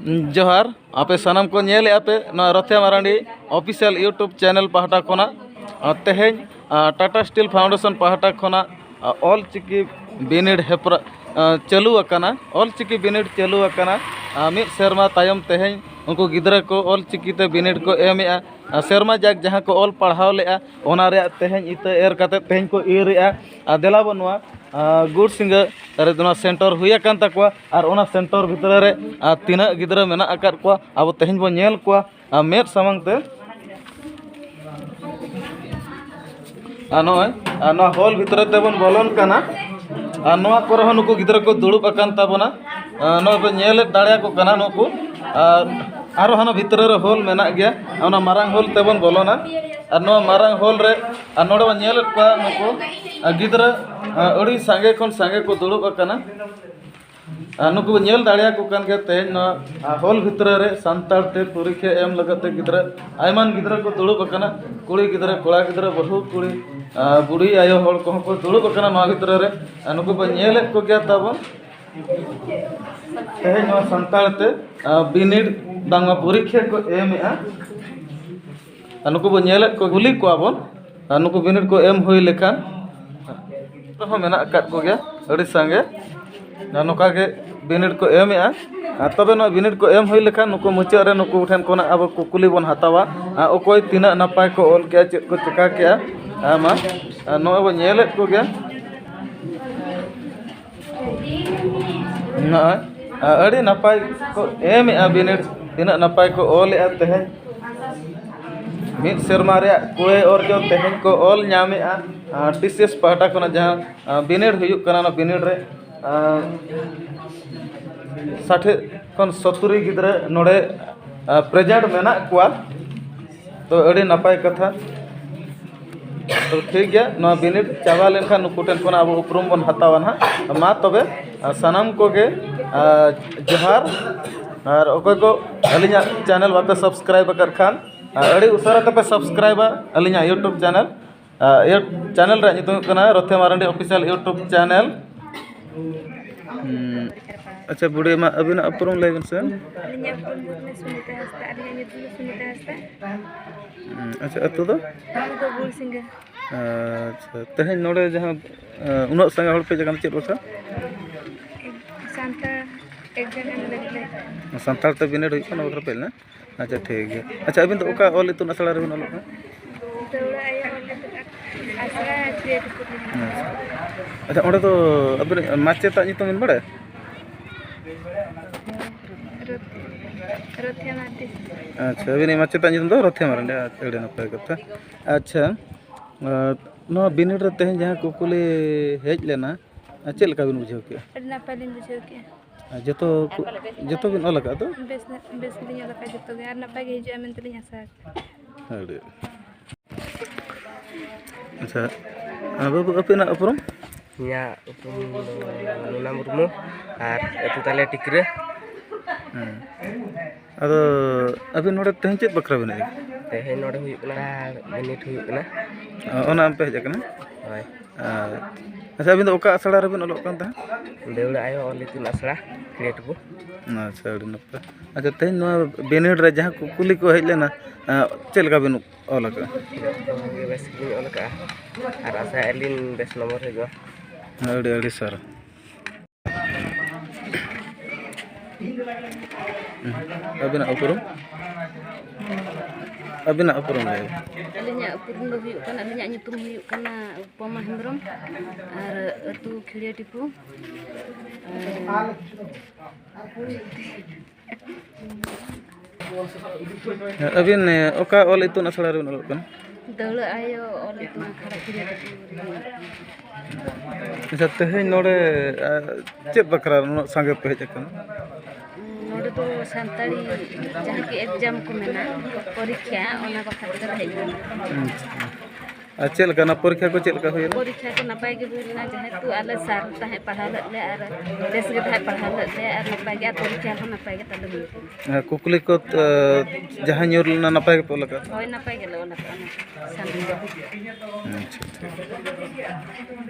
जोहार आपे सानम को नेल आपे रथिया मारांडी ऑफिशियल यूट्यूब चैनल पहाटा खोना तेहें टाटा स्टील फाउंडेशन पहाटा खोना ऑल चिकी बिनिड हेप्रा चालू अकाना ऑल चिकी बिनिड चालू अकाना मिद सेरमा तायम तेहें उनको गिद्रा को ऑल चिकी ते बिनिड को एमेआ सेरमा जाक जहाँ को ऑल पढ़ाव लेआ ओना रे तेहें इते एर काते तेहें को इरेआ देला बनवा गुड सिंगर रे सेंटर हुई अकान तकवा और ओना सेंटर भितर रे तीना गिद्रा मेना अकात को अब तेहें बो नेल को मेद सामंग ते नॉय हॉल भितर ते बन बोलन काना नोआ कोरे हो नुकु गिद्रा को दुड़ुब अकान ताबोना नोय बो नेल दाड़िया को काना नुकु आरो हाना भितर रे हॉल मेना गया ओना मारांग हॉल ते बन बोलोना और नो मारांग हॉल रे नोडे बन नेल को नुकु गिद्रा अड़ी सांगे खन सांगे को दुड़ुब अकाना नुकु नेल दाड़िया को कान के तेहें हॉल भितर रे सांताल ते परीक्षा एम लगते गिद्रा आयमान गिद्रा को दुड़ुब अकाना कुड़ी गिद्रा कोड़ा गिद्रा बहु कुड़ी बुढ़ी आयो हॉल को दुड़ुब अकाना नो भितर रे नुकु बन नेल को गया ताबन तेहें नो सांताल ते बिनिड बांगा परीक्षा को एमआ नुकु बन नेल को गुली को आबन नुकु बिनिड को एम हुई लेखान हो मेना अकात को गया अड़ी सांगे नौका के बिनिड को एमआ तबे नो बिनिड को एम हुई लेखान नुकु मुचा रे नुकु ठेन कोना अब कुकुली बन हतावा ओकोय तीना नपाय को ऑल के चेक को चका के मा नो अब नेल को गया ना अड़ी नपाय को एमआ बिनिड तीना नपाय को ऑल ए तेहें मिद सेरमा रे कोए और जो तेहें को ऑल नामेआ टीसीएस पहाटा कोना जहां बिनिड हुयुक कना बिनिड रे 60 खन 70 गिद्रा नोडे प्रेजेंट मेना कुआ तो अड़ी नपाय कथा तो ठीक गया नो बिनिड चावा लेनखान नुकु टेन कोना अब उपरुम बन हतावा ना मा तबे सनम को के जोहार और ओको को अलिया चैनल बापे सब्सक्राइब कर खान अड़ी उसारा तपे सब्सक्राइब अलिया यूट्यूब चैनल चैनल रे नितुम कना रथे मारांडी ऑफिशियल यूट्यूब चैनल अच्छा बुढ़ी मा अभी ना अपरुम लेवन से अच्छा अतु दो अच्छा तेहें नोडे जहां उना संगा हड़ पे जगह चेक बसा सांताल ते बिनिड हुई कना बखरा पेलना अच्छा ठीक है अच्छा अबिन तो ओका ऑल इतुन असला रे बिन ऑल अच्छा ओडे तो अबिन माचेता नितुम बिन बड़े अच्छा अबिन माचेता नितुम दो रथे मारंडे एडे नपाय कथा अच्छा नो बिनिड रे तेहें जहां कुकुली हेज लेना चेल लका बिन बुझाव के अडी नपाय लिन बुझाव के जतो बिन ऑल का तो बेस लिन ऑल का जतो गे आर नपाय गे हिजु एमन तलिन आशा अडी अच्छा बाबू अपना उपरुम nya uprum nuna murmu ar etu tale tikre अदो अभी नोडे तेहें चेक बखरा बिन तेहें नोडे हुई कना बिनिड हुई कना ओना हम पे हेज कना होय अच्छा अभी तो ओका असड़ा रे बिन ऑलक कान ता देउड़ा आयो ऑल इतुन असड़ा क्रिएट को अच्छा अड़ी नपा अच्छा तेहें नो बिनिड रे जहां कुकुली को हेज लेना चेल का बिन ऑलक बेस बिन ऑलक आर आशा एलिन बेस नंबर हेगो अड़ी अड़ी सर अबिना उपरुम ले अलिnya upurun do huyuk kana alinya nyutum huyuk kana Upama Hembrom ar atu Khilia Tipu अबिन ओका ऑल इतुन असला रे बिन ऑलक कान दौड़ आयो ऑल इतुन खड़ा Khilia Tipu अच्छा तेहें नोडे चेक बखरा संगे पे हेज कना नोडे तो संताली जहां के एग्जाम को मेना परीक्षा ओना बखरा हेज चेल का ना परीक्षा को चेल का होय परीक्षा को नपाय के बुलना जहां तू आले सार ताहे पढ़ा ले आर देश के ताहे पढ़ा ले आर नपाय के परीक्षा को नपाय के तले हुई कुकुली को जहां न्यूरलना नपाय के पोलका होय नपाय के ले ओना अच्छा ठीक